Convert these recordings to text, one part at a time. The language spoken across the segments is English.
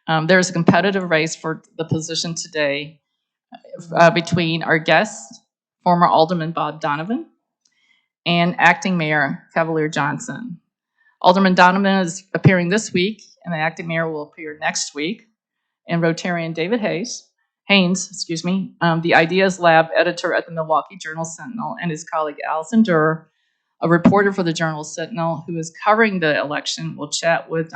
There's a competitive race for the position today between our guest, former Alderman Bob Donovan, and acting mayor Cavalier Johnson. Alderman Donovan is appearing this week, and the acting mayor will appear next week. And Rotarian David Haynes, the Ideas Lab editor at the Milwaukee Journal Sentinel, and his colleague Alison Dirr, a reporter for the Journal Sentinel who is covering the election, will chat with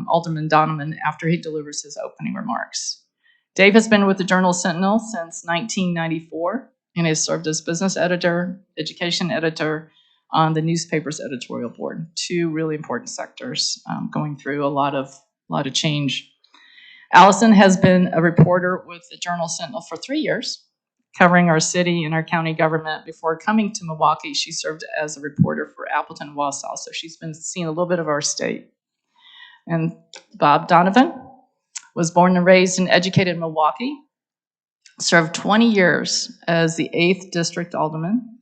Alderman Donovan after he delivers his opening remarks. Dave has been with the Journal Sentinel since 1994 and has served as business editor, education editor on the newspaper's editorial board. Two really important sectors going through a lot of change. Alison has been a reporter with the Journal Sentinel for 3 years, covering our city and our county government. Before coming to Milwaukee, she served as a reporter for Appleton and Wausau, so she's been seeing a little bit of our state. And Bob Donovan was born and raised and educated in Milwaukee, served 20 years as the 8th District Alderman,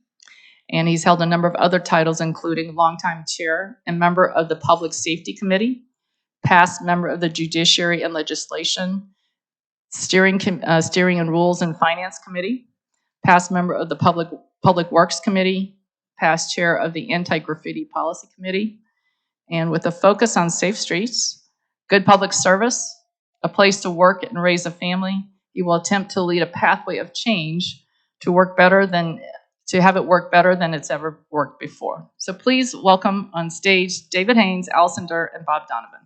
and he's held a number of other titles, including longtime chair and member of the Public Safety Committee, past member of the Judiciary and Legislation, Steering and Rules and Finance Committee, past member of the Public Works Committee, past chair of the Anti-Graffiti Policy Committee, and with a focus on safe streets, good public service, a place to work and raise a family, he will attempt to lead a pathway of change to have it work better than it's ever worked before. So please welcome on stage David Haynes, Alison Dirr, and Bob Donovan.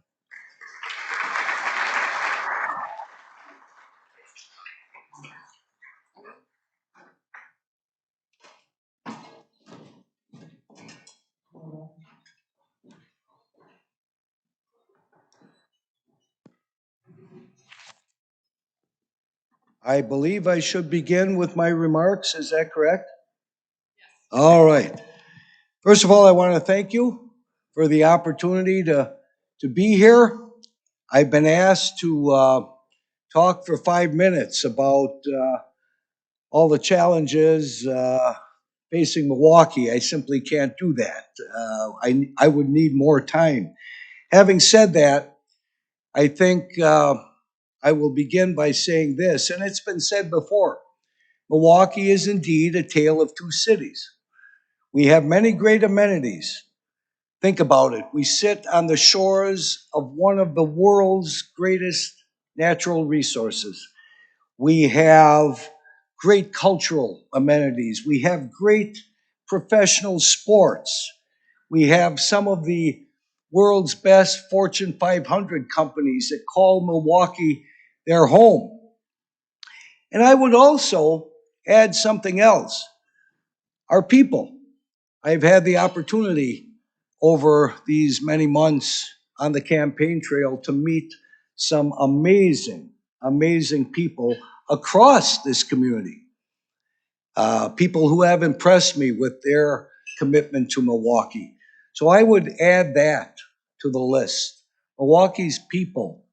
I believe I should begin with my remarks. Is that correct? Yes. All right. First of all, I want to thank you for the opportunity to be here. I've been asked to talk for 5 minutes about all the challenges facing Milwaukee. I simply can't do that. I would need more time. Having said that, I think I will begin by saying this, and it's been said before. Milwaukee is indeed a tale of two cities. We have many great amenities. Think about it. We sit on the shores of one of the world's greatest natural resources. We have great cultural amenities. We have great professional sports. We have some of the world's best Fortune 500 companies that call Milwaukee their home. And I would also add something else. Our people. I've had the opportunity over these many months on the campaign trail to meet some amazing, amazing people across this community. People who have impressed me with their commitment to Milwaukee. So I would add that to the list. Milwaukee's people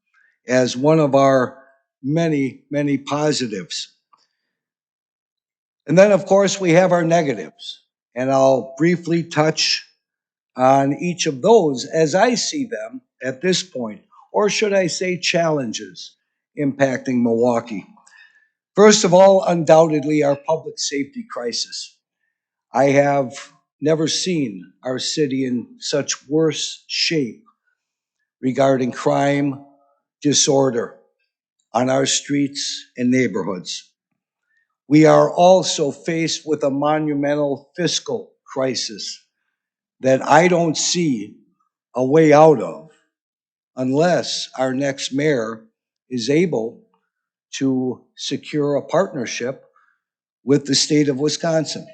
as one of our many, many positives. And then, of course, we have our negatives. And I'll briefly touch on each of those as I see them at this point, or should I say challenges impacting Milwaukee. First of all, undoubtedly, our public safety crisis. I have never seen our city in such worse shape regarding crime, disorder on our streets and neighborhoods. We are also faced with a monumental fiscal crisis that I don't see a way out of unless our next mayor is able to secure a partnership with the state of Wisconsin.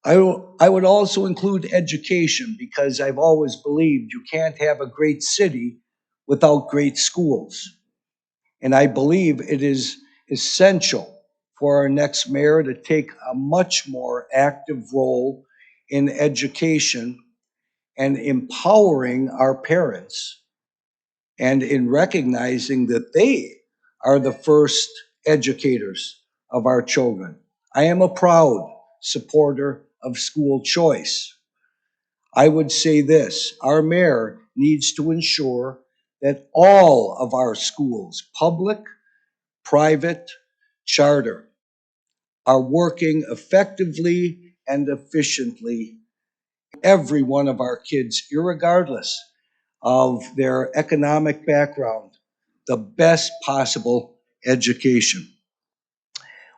I would also include education, because I've always believed you can't have a great city without great schools. And I believe it is essential for our next mayor to take a much more active role in education and empowering our parents and in recognizing that they are the first educators of our children. I am a proud supporter of school choice. I would say this: our mayor needs to ensure that all of our schools, public, private, charter, are working effectively and efficiently. Every one of our kids, irregardless of their economic background, the best possible education.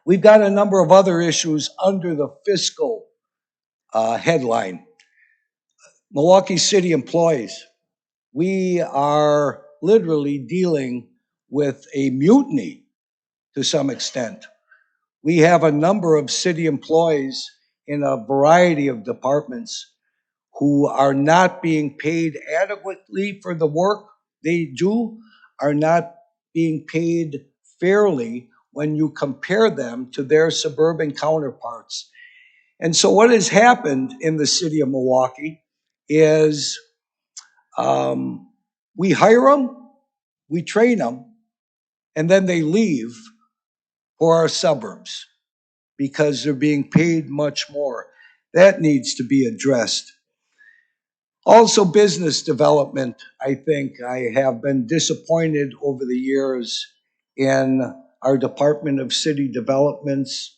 We've got a number of other issues under the fiscal headline. Milwaukee City employees, we are literally dealing with a mutiny to some extent. We have a number of city employees in a variety of departments who are not being paid adequately for the work they do, are not being paid fairly when you compare them to their suburban counterparts. And so what has happened in the city of Milwaukee is we hire them, we train them, and then they leave for our suburbs because they're being paid much more. That needs to be addressed. Also, business development, I think I have been disappointed over the years in our Department of City Developments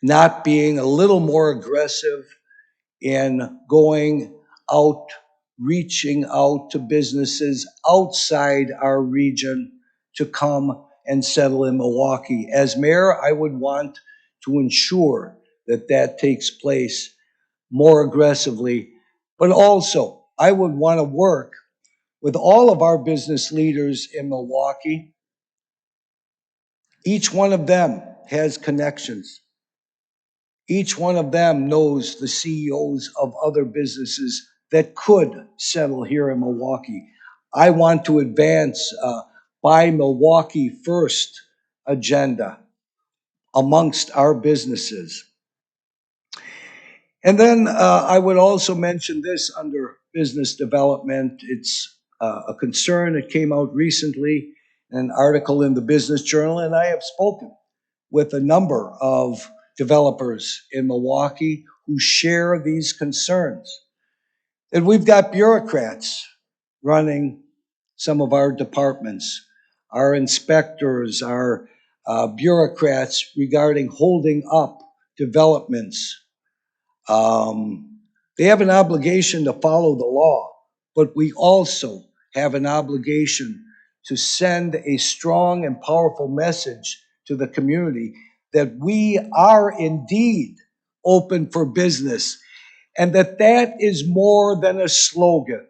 not being a little more aggressive in going out, reaching out to businesses outside our region to come and settle in Milwaukee. As mayor, I would want to ensure that that takes place more aggressively, but also I would want to work with all of our business leaders in Milwaukee. Each one of them has connections. Each one of them knows the CEOs of other businesses that could settle here in Milwaukee. I want to advance Buy Milwaukee First agenda amongst our businesses. And then I would also mention this under business development. It's a concern that came out recently, an article in the Business Journal, and I have spoken with a number of developers in Milwaukee who share these concerns. And we've got bureaucrats running some of our departments, our inspectors, our bureaucrats regarding holding up developments. They have an obligation to follow the law, but we also have an obligation to send a strong and powerful message to the community that we are indeed open for business and that that is more than a slogan,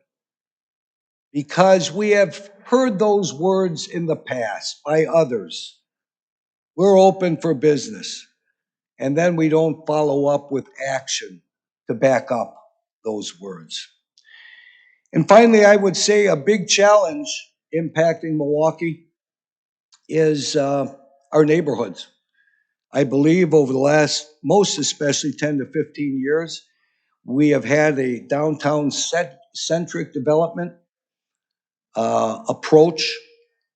because we have heard those words in the past by others. We're open for business. And then we don't follow up with action to back up those words. And finally, I would say a big challenge impacting Milwaukee is our neighborhoods. I believe over the last, most especially 10 to 15 years, we have had a downtown centric development approach.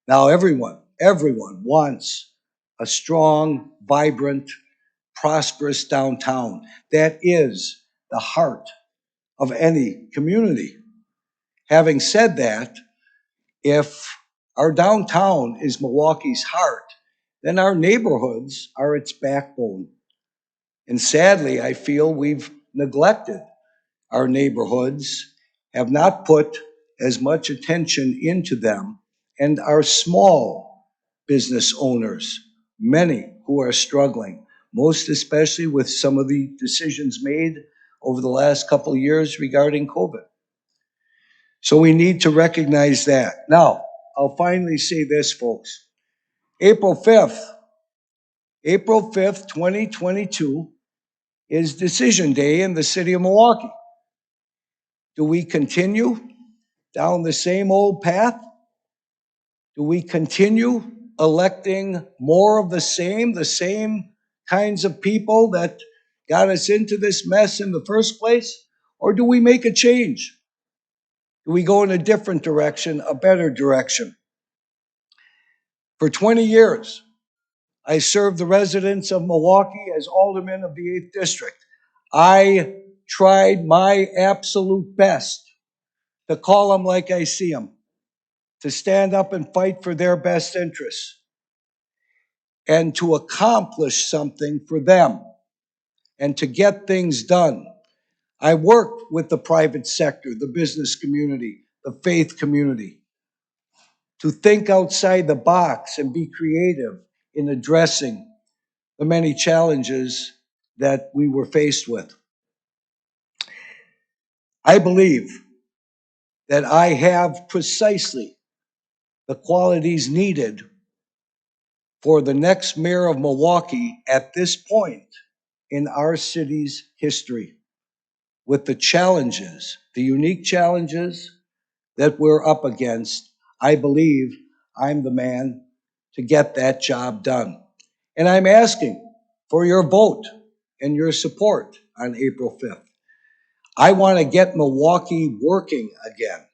Now everyone wants a strong, vibrant, prosperous downtown. That is the heart of any community. Having said that, if our downtown is Milwaukee's heart, then our neighborhoods are its backbone. And sadly, I feel we've neglected our neighborhoods, have not put as much attention into them, and our small business owners, many who are struggling, most especially with some of the decisions made over the last couple of years regarding COVID. So we need to recognize that. Now, I'll finally say this, folks. April 5th, 2022 is decision day in the city of Milwaukee. Do we continue down the same old path? Do we continue electing more of the same kinds of people that got us into this mess in the first place? Or do we make a change? Do we go in a different direction, a better direction? For 20 years, I served the residents of Milwaukee as alderman of the 8th District. I tried my absolute best to call them like I see them, to stand up and fight for their best interests, and to accomplish something for them, and to get things done. I worked with the private sector, the business community, the faith community, to think outside the box and be creative in addressing the many challenges that we were faced with. I believe that I have precisely the qualities needed for the next mayor of Milwaukee at this point in our city's history, with the challenges, the unique challenges that we're up against. I believe I'm the man to get that job done. And I'm asking for your vote and your support on April 5th. I want to get Milwaukee working again.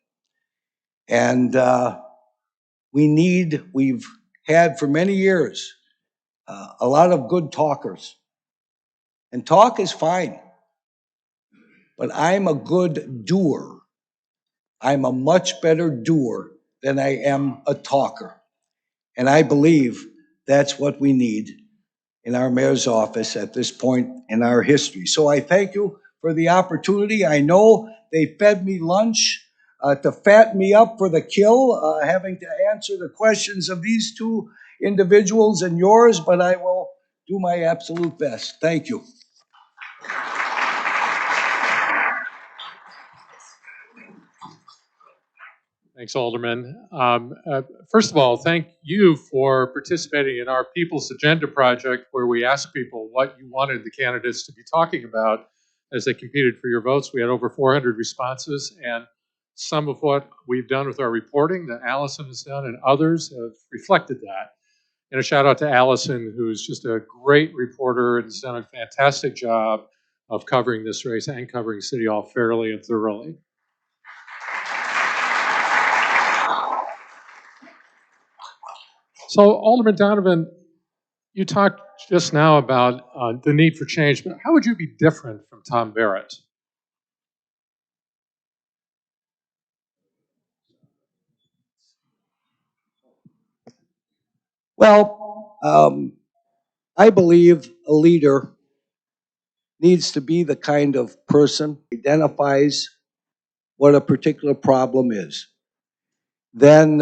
And we've had for many years a lot of good talkers. And talk is fine, but I'm a good doer. I'm a much better doer than I am a talker. And I believe that's what we need in our mayor's office at this point in our history. So I thank you for the opportunity. I know they fed me lunch to fatten me up for the kill, having to answer the questions of these two individuals and yours, but I will do my absolute best. Thank you. Thanks, Alderman. First of all, thank you for participating in our People's Agenda project, where we asked people what you wanted the candidates to be talking about as they competed for your votes. We had over 400 responses, and some of what we've done with our reporting that Alison has done and others have reflected that. And a shout out to Alison, who's just a great reporter and has done a fantastic job of covering this race and covering City Hall fairly and thoroughly. So, Alderman Donovan, you talked just now about the need for change, but how would you be different from Tom Barrett? Well, I believe a leader needs to be the kind of person who identifies what a particular problem is, then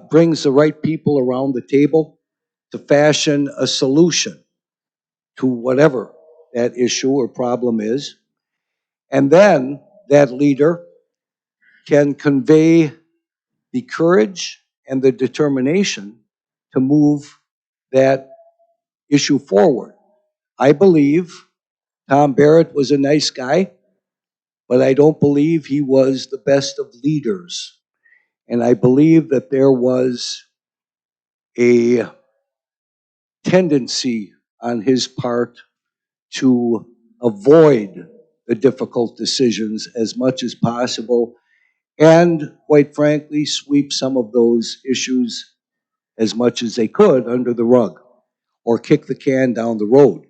brings the right people around the table to fashion a solution to whatever that issue or problem is. And then that leader can convey the courage and the determination to move that issue forward. I believe Tom Barrett was a nice guy, but I don't believe he was the best of leaders. And I believe that there was a tendency on his part to avoid the difficult decisions as much as possible, and quite frankly, sweep some of those issues as much as they could under the rug or kick the can down the road.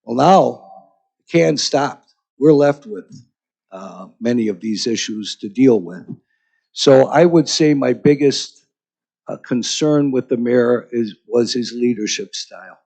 Well, now the can stopped. We're left with many of these issues to deal with. So I would say my biggest concern with the mayor was his leadership style.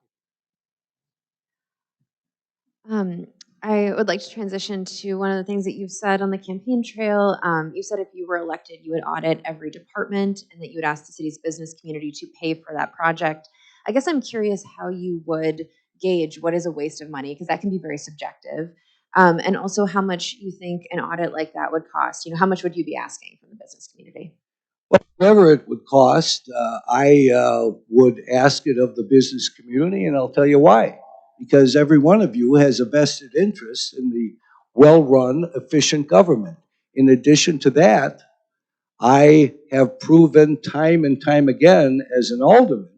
I would like to transition to one of the things that you've said on the campaign trail. You said if you were elected, you would audit every department and that you would ask the city's business community to pay for that project. I guess I'm curious how you would gauge what is a waste of money, because that can be very subjective. And also how much you think an audit like that would cost. You know, how much would you be asking from the business community? Well, whatever it would cost, I would ask it of the business community, and I'll tell you why. Because every one of you has a vested interest in the well-run, efficient government. In addition to that, I have proven time and time again as an alderman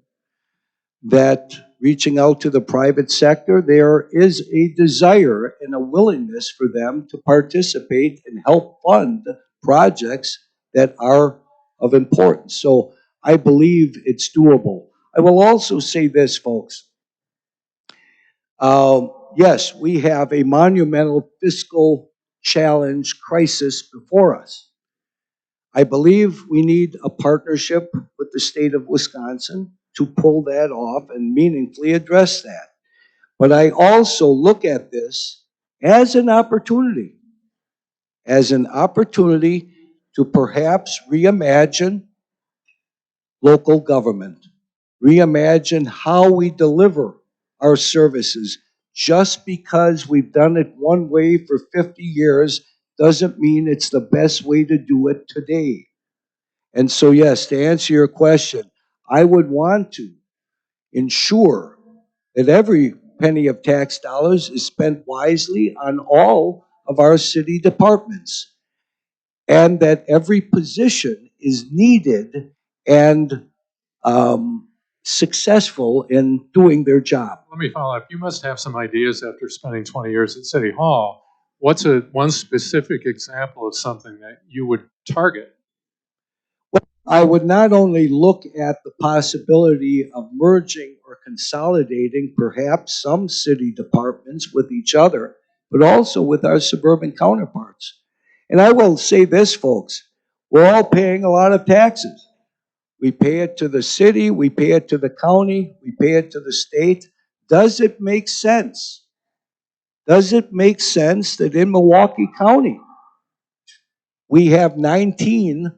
that reaching out to the private sector, there is a desire and a willingness for them to participate and help fund projects that are of importance. So I believe it's doable. I will also say this, folks. Yes, we have a monumental fiscal challenge crisis before us. I believe we need a partnership with the state of Wisconsin to pull that off and meaningfully address that. But I also look at this as an opportunity to perhaps reimagine local government, reimagine how we deliver our services. Just because we've done it one way for 50 years doesn't mean it's the best way to do it today. And so, yes, to answer your question, I would want to ensure that every penny of tax dollars is spent wisely on all of our city departments, and that every position is needed and successful in doing their job. Let me follow up. You must have some ideas after spending 20 years at City Hall. What's one specific example of something that you would target? I would not only look at the possibility of merging or consolidating perhaps some city departments with each other, but also with our suburban counterparts. And I will say this, folks, we're all paying a lot of taxes. We pay it to the city, we pay it to the county, we pay it to the state. Does it make sense? Does it make sense that in Milwaukee County, we have 19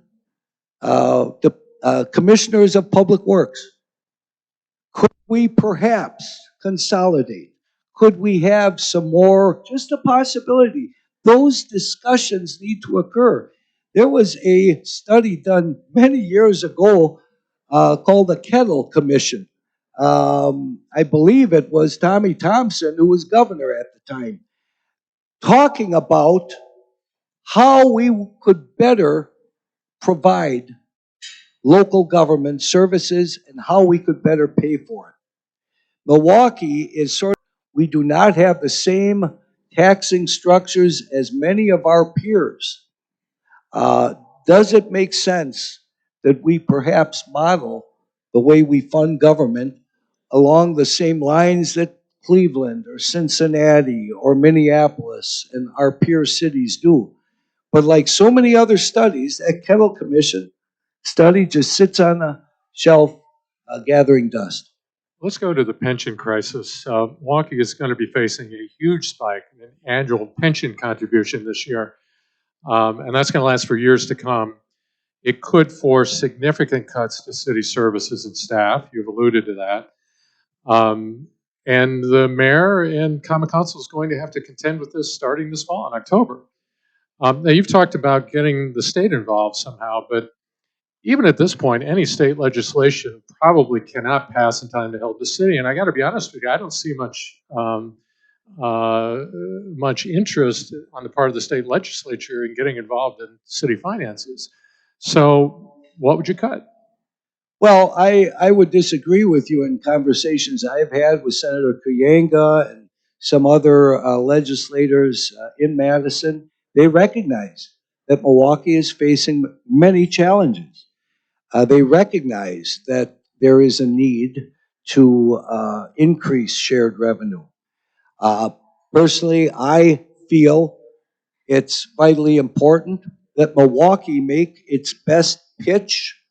commissioners of public works? Could we perhaps consolidate? Could we have some more, just a possibility? Those discussions need to occur. There was a study done many years ago called the Kettle Commission. I believe it was Tommy Thompson, who was governor at the time, talking about how we could better provide local government services and how we could better pay for it. Milwaukee is we do not have the same taxing structures as many of our peers. Does it make sense that we perhaps model the way we fund government along the same lines that Cleveland or Cincinnati or Minneapolis and our peer cities do? But like so many other studies, that Kettle Commission study just sits on a shelf gathering dust. Let's go to the pension crisis. Milwaukee is going to be facing a huge spike in annual pension contribution this year, and that's going to last for years to come. It could force significant cuts to city services and staff. You've alluded to that. And the mayor and common council is going to have to contend with this starting this fall in October. Now, you've talked about getting the state involved somehow, but even at this point, any state legislation probably cannot pass in time to help the city. And I got to be honest with you, I don't see much interest on the part of the state legislature in getting involved in city finances. So, what would you cut? Well, I would disagree with you in conversations I've had with Senator Kuyanga and some other legislators in Madison. They recognize that Milwaukee is facing many challenges. They recognize that there is a need to increase shared revenue. Personally, I feel it's vitally important that Milwaukee make its best pitch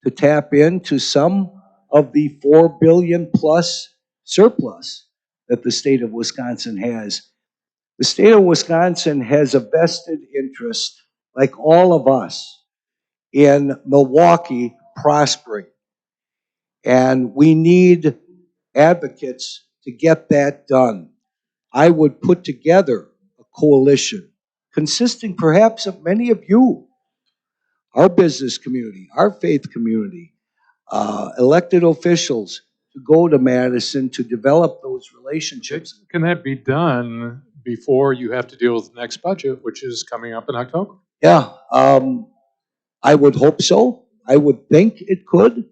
to tap into some of the $4 billion plus surplus that the state of Wisconsin has. The state of Wisconsin has a vested interest, like all of us, in Milwaukee prospering. And we need advocates to get that done. I would put together a coalition consisting perhaps of many of you, our business community, our faith community, elected officials, to go to Madison to develop those relationships. Can that be done before you have to deal with the next budget, which is coming up in October? Yeah, I would hope so. I would think it could.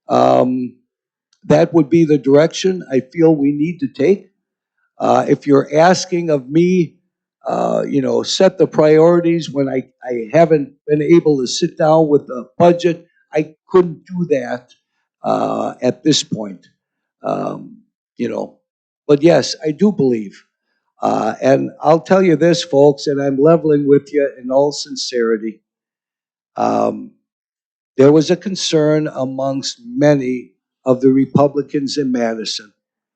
That would be the direction I feel we need to take. If you're asking of me, set the priorities when I haven't been able to sit down with the budget, I couldn't do that at this point. But yes, I do believe. And I'll tell you this, folks, and I'm leveling with you in all sincerity. There was a concern amongst many of the Republicans in Madison.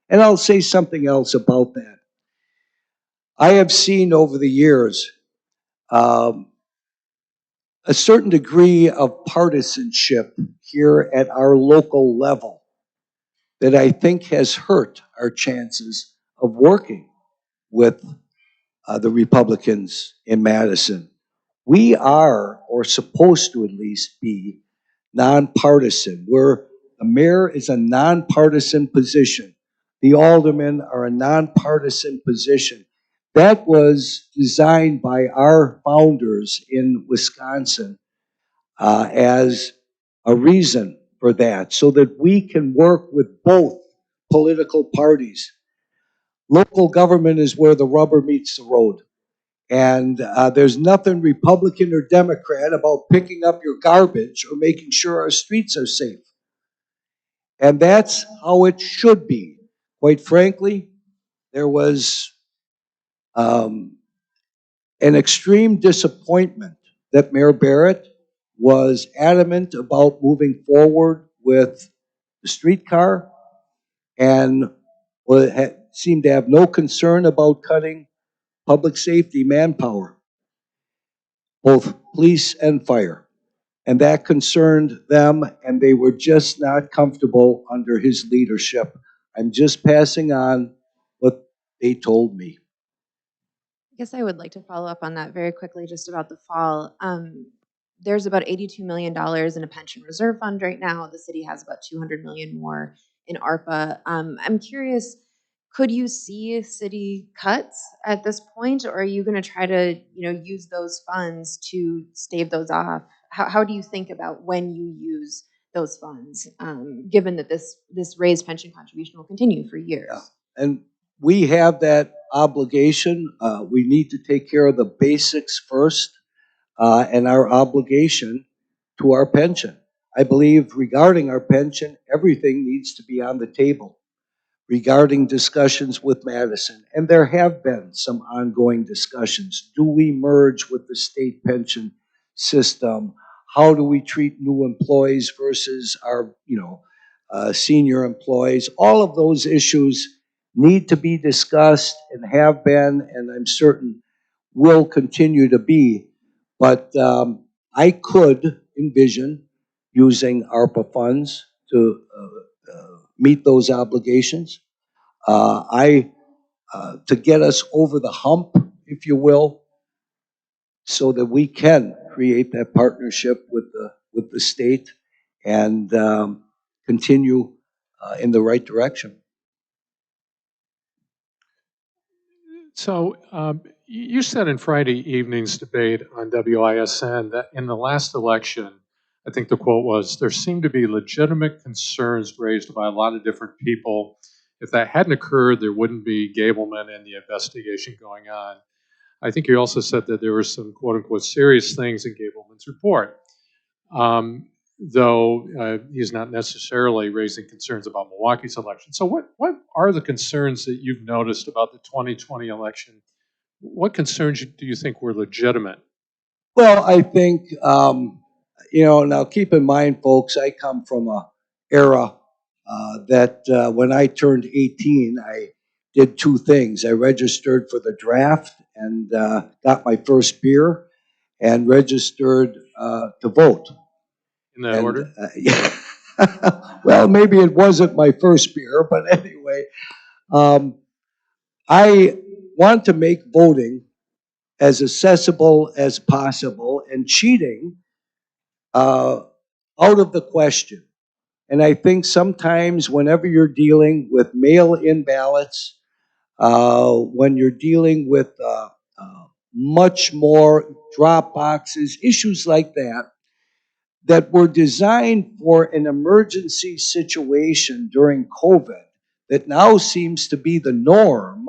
And I'll say something else about that. I have seen over the years a certain degree of partisanship here at our local level that I think has hurt our chances of working with the Republicans in Madison. We are, or supposed to at least be, nonpartisan. The mayor is a nonpartisan position. The aldermen are a nonpartisan position. That was designed by our founders in Wisconsin as a reason for that, so that we can work with both political parties. Local government is where the rubber meets the road. And there's nothing Republican or Democrat about picking up your garbage or making sure our streets are safe. And that's how it should be. Quite frankly, there was an extreme disappointment that Mayor Barrett was adamant about moving forward with the streetcar and seemed to have no concern about cutting public safety manpower, both police and fire. And that concerned them, and they were just not comfortable under his leadership. I'm just passing on what they told me. I guess I would like to follow up on that very quickly, just about the fall. There's about $82 million in a pension reserve fund right now. The city has about $200 million more in ARPA. I'm curious, could you see city cuts at this point, or are you going to try to, use those funds to stave those off? How do you think about when you use those funds, given that this raised pension contribution will continue for years? Yeah. And we have that obligation. We need to take care of the basics first, and our obligation to our pension. I believe regarding our pension, everything needs to be on the table regarding discussions with Madison. And there have been some ongoing discussions. Do we merge with the state pension system? How do we treat new employees versus our, senior employees? All of those issues need to be discussed and have been, and I'm certain will continue to be. But I could envision using ARPA funds to meet those obligations. To get us over the hump, if you will, so that we can create that partnership with the state and continue in the right direction. So you said in Friday evening's debate on WISN that in the last election, I think the quote was, there seemed to be legitimate concerns raised by a lot of different people. If that hadn't occurred, there wouldn't be Gableman and the investigation going on. I think you also said that there were some quote unquote serious things in Gableman's report, though he's not necessarily raising concerns about Milwaukee's election. So what are the concerns that you've noticed about the 2020 election? What concerns do you think were legitimate? Well, I think, now keep in mind, folks, I come from an era that when I turned 18, I did two things. I registered for the draft and got my first beer and registered to vote. In that order? Yeah. Well, maybe it wasn't my first beer, but anyway, I want to make voting as accessible as possible and cheating out of the question. And I think sometimes whenever you're dealing with mail-in ballots, when you're dealing with much more drop boxes, issues like that, that were designed for an emergency situation during COVID that now seems to be the norm,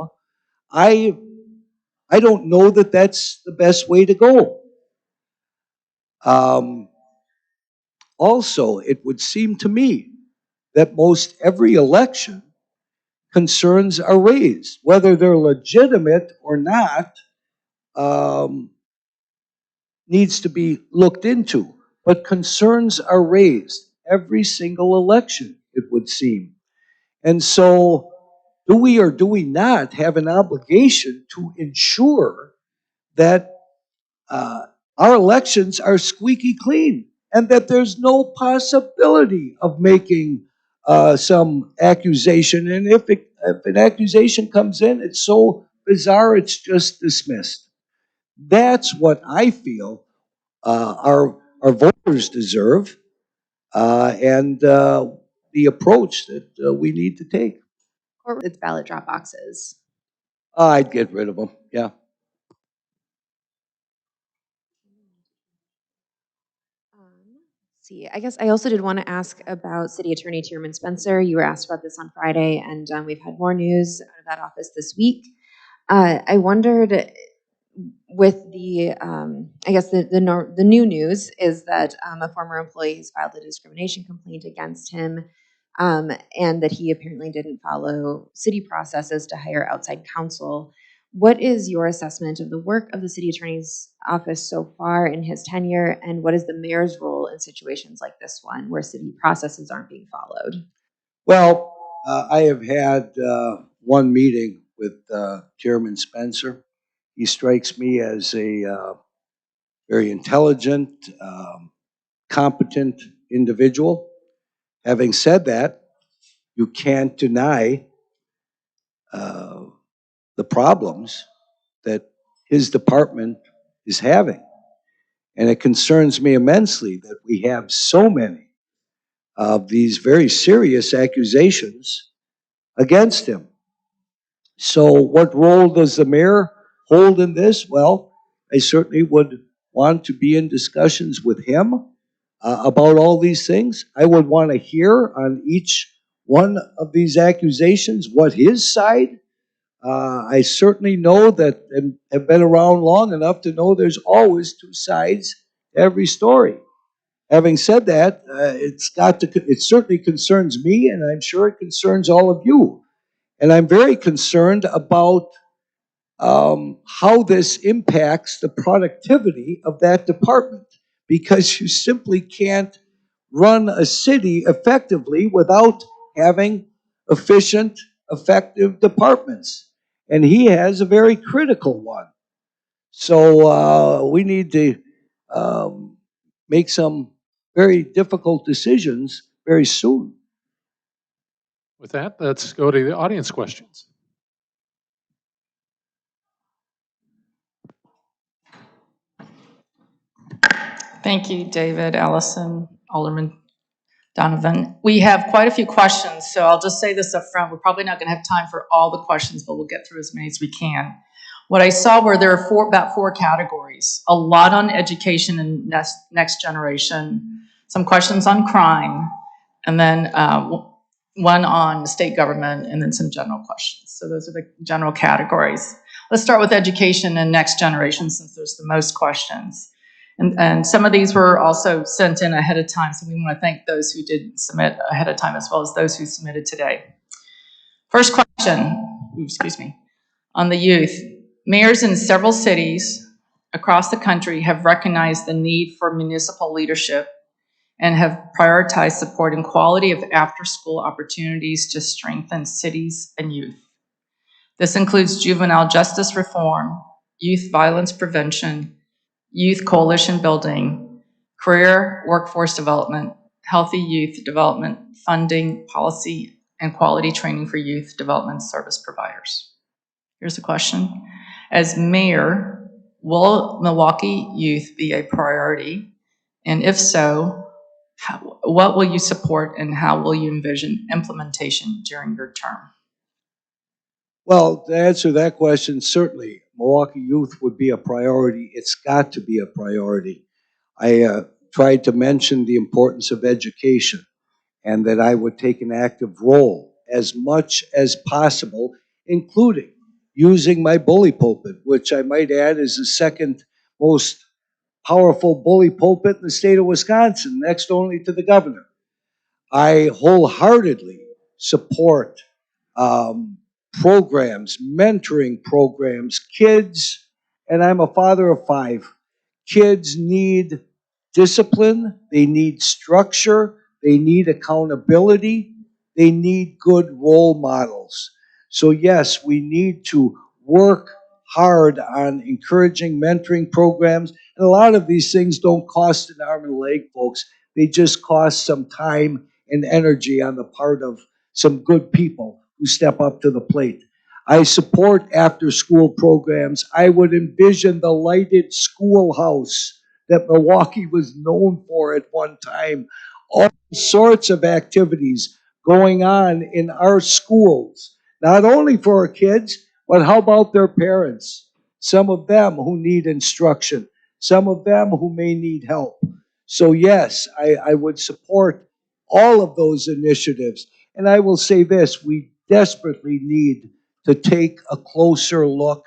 I don't know that that's the best way to go. Also, it would seem to me that most every election concerns are raised, whether they're legitimate or not, needs to be looked into. but concerns are raised every single election, it would seem. And so, do we or do we not have an obligation to ensure that uh, our elections are squeaky clean and that there's no possibility of making some accusation? And if an accusation comes in, it's so bizarre, it's just dismissed. That's what I feel our voters deserve, and the approach that we need to take. Or it's ballot drop boxes. I'd get rid of them. Yeah. See, I guess I also did want to ask about City Attorney Tierman Spencer. You were asked about this on Friday, and we've had more news out of that office this week. I wondered, with the, I guess the new news is that a former employee has filed a discrimination complaint against him, and that he apparently didn't follow city processes to hire outside counsel. What is your assessment of the work of the city attorney's office so far in his tenure, and what is the mayor's role in situations like this one where city processes aren't being followed? Well, I have had one meeting with Chairman Spencer. He strikes me as a very intelligent, competent individual. Having said that, you can't deny the problems that his department is having. And it concerns me immensely that we have so many of these very serious accusations against him. So what role does the mayor hold in this? Well, I certainly would want to be in discussions with him about all these things. I would want to hear on each one of these accusations what his side. I certainly know that, and have been around long enough to know there's always two sides to every story. Having said that, it certainly concerns me, and I'm sure it concerns all of you. And I'm very concerned about how this impacts the productivity of that department, because you simply can't run a city effectively without having efficient, effective departments. And he has a very critical one. So we need to make some very difficult decisions very soon. With that, let's go to the audience questions. Thank you, David, Allison, Alderman Donovan. We have quite a few questions, so I'll just say this up front. We're probably not going to have time for all the questions, but we'll get through as many as we can. What I saw were there are about four categories. A lot on education and next generation, some questions on crime, and then one on state government, and then some general questions. So those are the general categories. Let's start with education and next generation, since there's the most questions. And some of these were also sent in ahead of time, so we want to thank those who did submit ahead of time as well as those who submitted today. First question, excuse me, on the youth. Mayors in several cities across the country have recognized the need for municipal leadership and have prioritized supporting quality of after-school opportunities to strengthen cities and youth. This includes juvenile justice reform, youth violence prevention, youth coalition building, career workforce development, healthy youth development, funding, policy, and quality training for youth development service providers. Here's a question. As mayor, will Milwaukee youth be a priority? And if so, what will you support and how will you envision implementation during your term? Well, to answer that question, certainly Milwaukee youth would be a priority. It's got to be a priority. I tried to mention the importance of education and that I would take an active role as much as possible, including using my bully pulpit, which I might add is the second most powerful bully pulpit in the state of Wisconsin, next only to the governor. I wholeheartedly support programs, mentoring programs. Kids, and I'm a father of 5, kids need discipline, they need structure, they need accountability, they need good role models. So yes, we need to work hard on encouraging mentoring programs. And a lot of these things don't cost an arm and a leg, folks. They just cost some time and energy on the part of some good people who step up to the plate. I support after-school programs. I would envision the lighted schoolhouse that Milwaukee was known for at one time. All sorts of activities going on in our schools, not only for our kids, but how about their parents? Some of them who need instruction, some of them who may need help. So yes, I would support all of those initiatives. And I will say this, we desperately need to take a closer look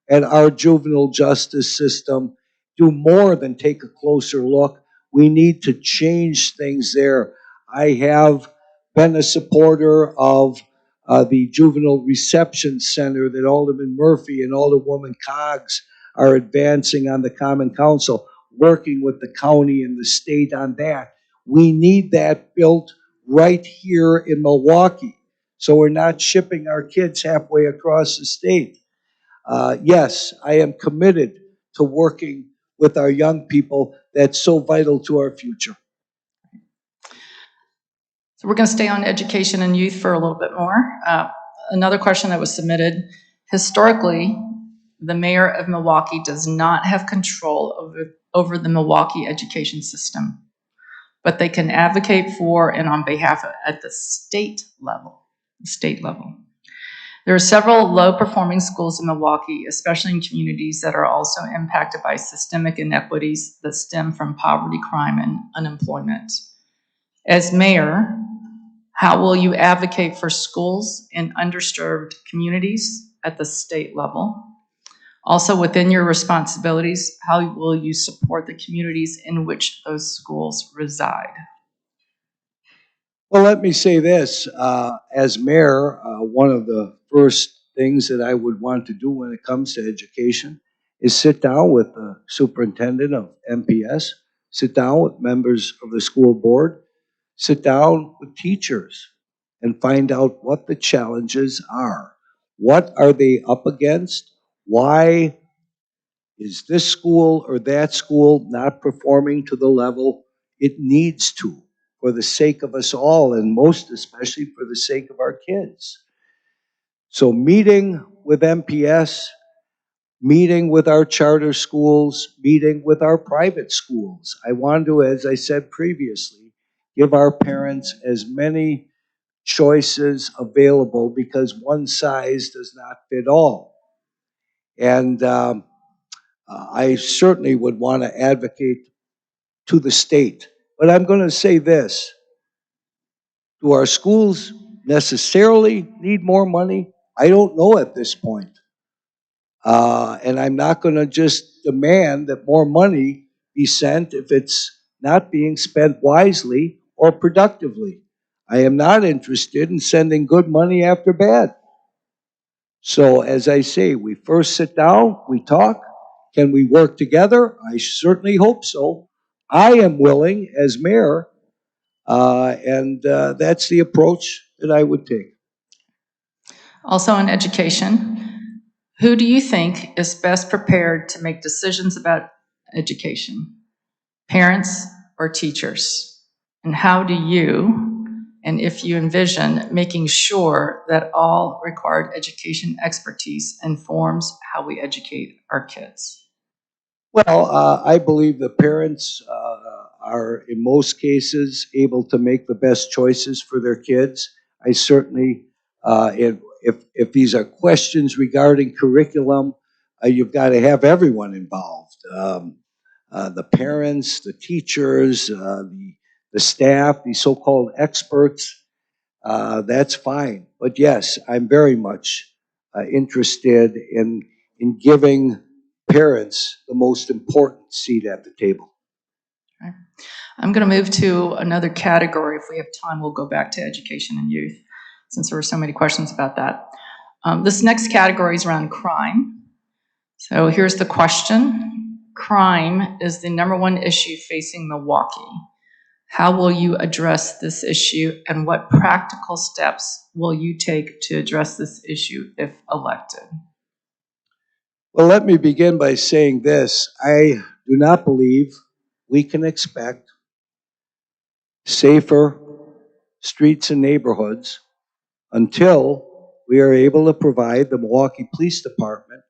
at our juvenile justice system, do more than take a closer look. We need to change things there. I have been a supporter of the Juvenile Reception Center that Alderman Murphy and Alderwoman Coggs are advancing on the Common Council, working with the county and the state on that. We need that built right here in Milwaukee, so we're not shipping our kids halfway across the state. Yes, I am committed to working with our young people. That's so vital to our future. So we're going to stay on education and youth for a little bit more. Another question that was submitted. Historically, the mayor of Milwaukee does not have control over the Milwaukee education system, but they can advocate for and on behalf of at the state level. There are several low-performing schools in Milwaukee, especially in communities that are also impacted by systemic inequities that stem from poverty, crime, and unemployment. As mayor, how will you advocate for schools in underserved communities at the state level? Also, within your responsibilities, how will you support the communities in which those schools reside? Well, let me say this. As mayor, one of the first things that I would want to do when it comes to education is sit down with the superintendent of MPS, sit down with members of the school board, sit down with teachers, and find out what the challenges are. What are they up against? Why is this school or that school not performing to the level it needs to for the sake of us all, and most especially for the sake of our kids? So meeting with MPS, meeting with our charter schools, meeting with our private schools. I want to, as I said previously, give our parents as many choices available because one size does not fit all. And I certainly would want to advocate to the state. But I'm going to say this. Do our schools necessarily need more money? I don't know at this point. And I'm not going to just demand that more money be sent if it's not being spent wisely or productively. I am not interested in sending good money after bad. So as I say, we first sit down, we talk. Can we work together? I certainly hope so. I am willing as mayor, and that's the approach that I would take. Also in education, who do you think is best prepared to make decisions about education? Parents or teachers? And how do you, and if you envision, making sure that all required education expertise informs how we educate our kids? Well, I believe the parents are, in most cases, able to make the best choices for their kids. I certainly, if these are questions regarding curriculum, you've got to have everyone involved. The parents, the teachers, the staff, the so-called experts, that's fine. But yes, I'm very much interested in giving parents the most important seat at the table. Okay. I'm going to move to another category. If we have time, we'll go back to education and youth, since there were so many questions about that. This next category is around crime. So here's the question. crime is the #1 issue facing Milwaukee. How will you address this issue, and what practical steps will you take to address this issue if elected? Well, let me begin by saying this. I do not believe we can expect safer streets and neighborhoods until we are able to provide the Milwaukee Police Department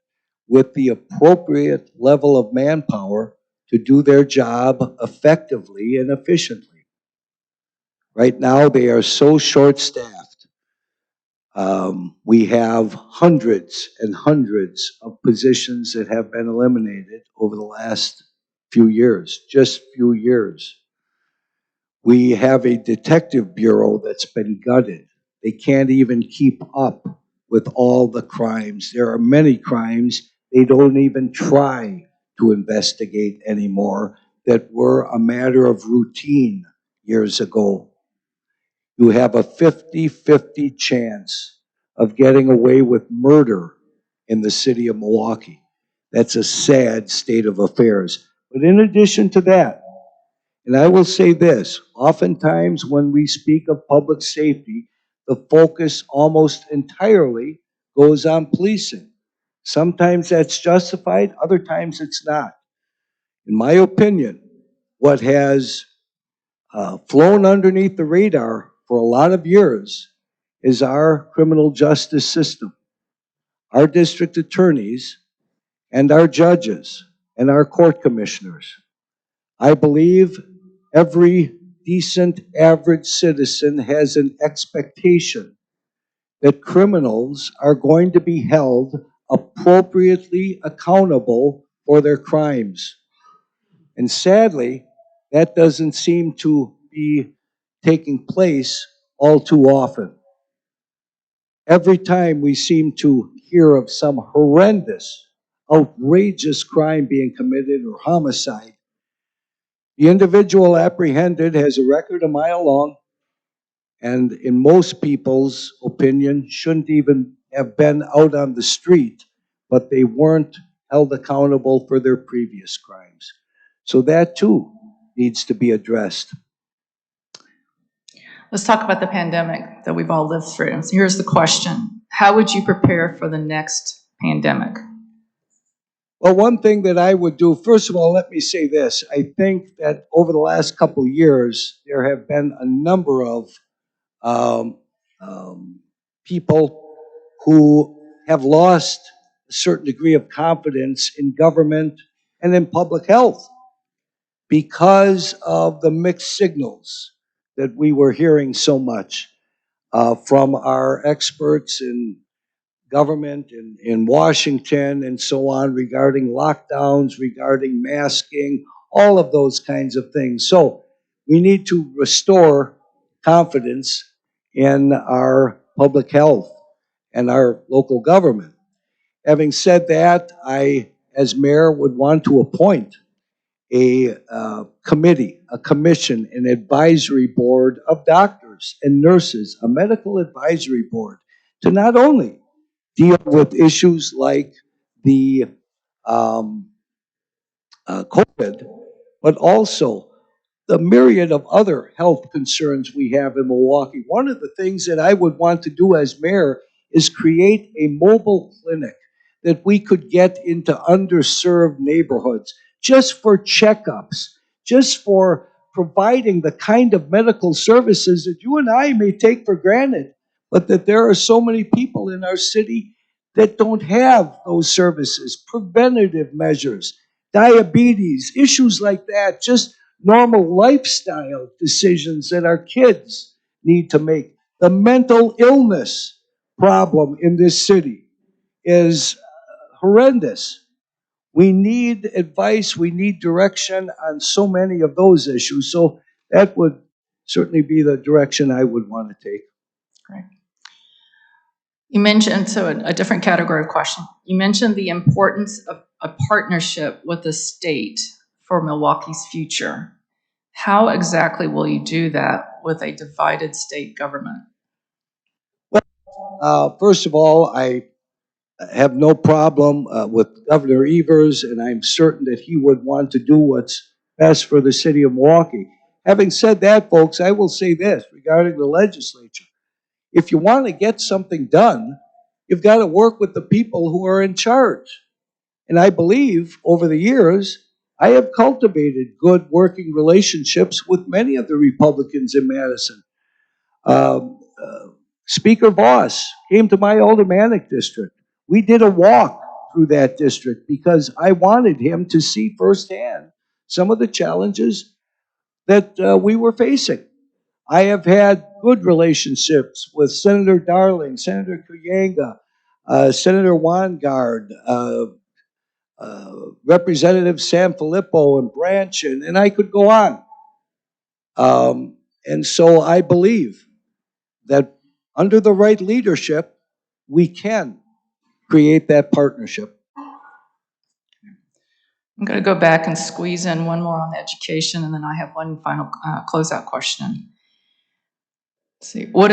with the appropriate level of manpower to do their job effectively and efficiently. Right now, they are so short-staffed. We have hundreds and hundreds of positions that have been eliminated over the last few years, just few years. We have a detective bureau that's been gutted. They can't even keep up with all the crimes. There are many crimes they don't even try to investigate anymore that were a matter of routine years ago. You have a 50-50 chance of getting away with murder in the city of Milwaukee. That's a sad state of affairs. But in addition to that, and I will say this, oftentimes when we speak of public safety, the focus almost entirely goes on policing. Sometimes that's justified, other times it's not. In my opinion, what has flown underneath the radar for a lot of years is our criminal justice system, our district attorneys, and our judges, and our court commissioners. I believe every decent average citizen has an expectation that criminals are going to be held appropriately accountable for their crimes. And sadly, that doesn't seem to be taking place all too often. Every time we seem to hear of some horrendous, outrageous crime being committed or homicide, the individual apprehended has a record a mile long, and in most people's opinion, shouldn't even have been out on the street, but they weren't held accountable for their previous crimes. So that too needs to be addressed. Let's talk about the pandemic that we've all lived through. So here's the question. How would you prepare for the next pandemic? Well, one thing that I would do, first of all, let me say this. I think that over the last couple of years, there have been a number of um, people who have lost a certain degree of confidence in government and in public health because of the mixed signals that we were hearing so much from our experts in government in Washington and so on regarding lockdowns, regarding masking, all of those kinds of things. So we need to restore confidence in our public health and our local government. Having said that, I, as mayor, would want to appoint a committee, a commission, an advisory board of doctors and nurses, a medical advisory board, to not only deal with issues like the COVID, but also the myriad of other health concerns we have in Milwaukee. One of the things that I would want to do as mayor is create a mobile clinic that we could get into underserved neighborhoods just for checkups, just for providing the kind of medical services that you and I may take for granted, but that there are so many people in our city that don't have those services, preventative measures, diabetes, issues like that, just normal lifestyle decisions that our kids need to make. The mental illness problem in this city is horrendous. We need advice, we need direction on so many of those issues. So that would certainly be the direction I would want to take. Great. You mentioned, so a different category of question. You mentioned the importance of a partnership with the state for Milwaukee's future. How exactly will you do that with a divided state government? First of all, have no problem with Governor Evers, and I'm certain that he would want to do what's best for the city of Milwaukee. Having said that, folks, I will say this regarding the legislature. If you want to get something done, you've got to work with the people who are in charge. And I believe over the years, I have cultivated good working relationships with many of the Republicans in Madison. Speaker Voss came to my aldermanic district. We did a walk through that district because I wanted him to see firsthand some of the challenges that we were facing. I have had good relationships with Senator Darling, Senator Kuyanga, Senator Wangard, Representative Sanfilippo and Branch, and I could go on. And so I believe that under the right leadership, we can create that partnership. I'm going to go back and squeeze in one more on education, and then I have one final closeout question. Let's see, what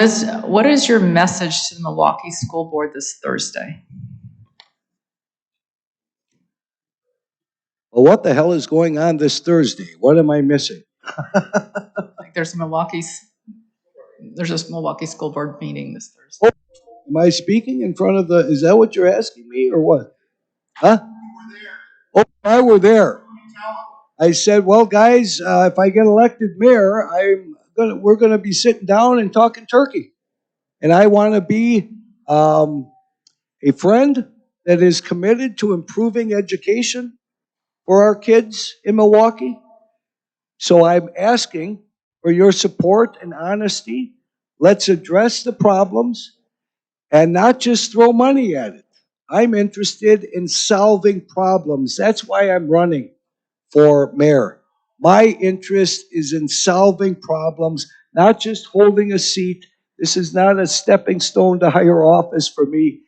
is your message to the Milwaukee School Board this Thursday? Well, what the hell is going on this Thursday? What am I missing? Like there's a Milwaukee School Board meeting this Thursday. Am I speaking in front of the, is that what you're asking me or what? Huh? Oh, I were there. I said, well, guys, if I get elected mayor, we're going to be sitting down and talking turkey. And I want to be a friend that is committed to improving education for our kids in Milwaukee. So I'm asking for your support and honesty. Let's address the problems and not just throw money at it. I'm interested in solving problems. That's why I'm running for mayor. My interest is in solving problems, not just holding a seat. This is not a stepping stone to higher office for me.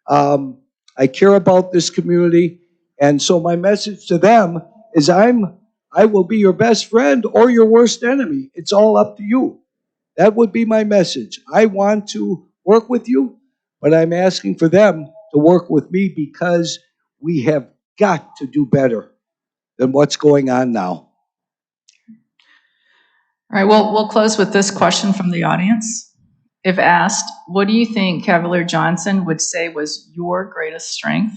I care about this community, and so my message to them is I will be your best friend or your worst enemy. It's all up to you. That would be my message. I want to work with you, but I'm asking for them to work with me because we have got to do better than what's going on now. All right, well, we'll close with this question from the audience. If asked, what do you think Cavalier Johnson would say was your greatest strength?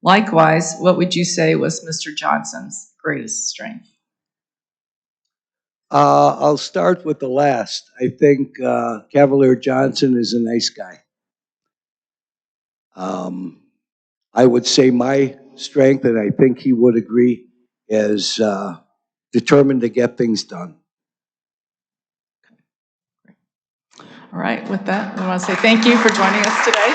Likewise, what would you say was Mr. Johnson's greatest strength? I'll start with the last. I think Cavalier Johnson is a nice guy. I would say my strength, and I think he would agree, is determined to get things done. All right, with that, I want to say thank you for joining us today.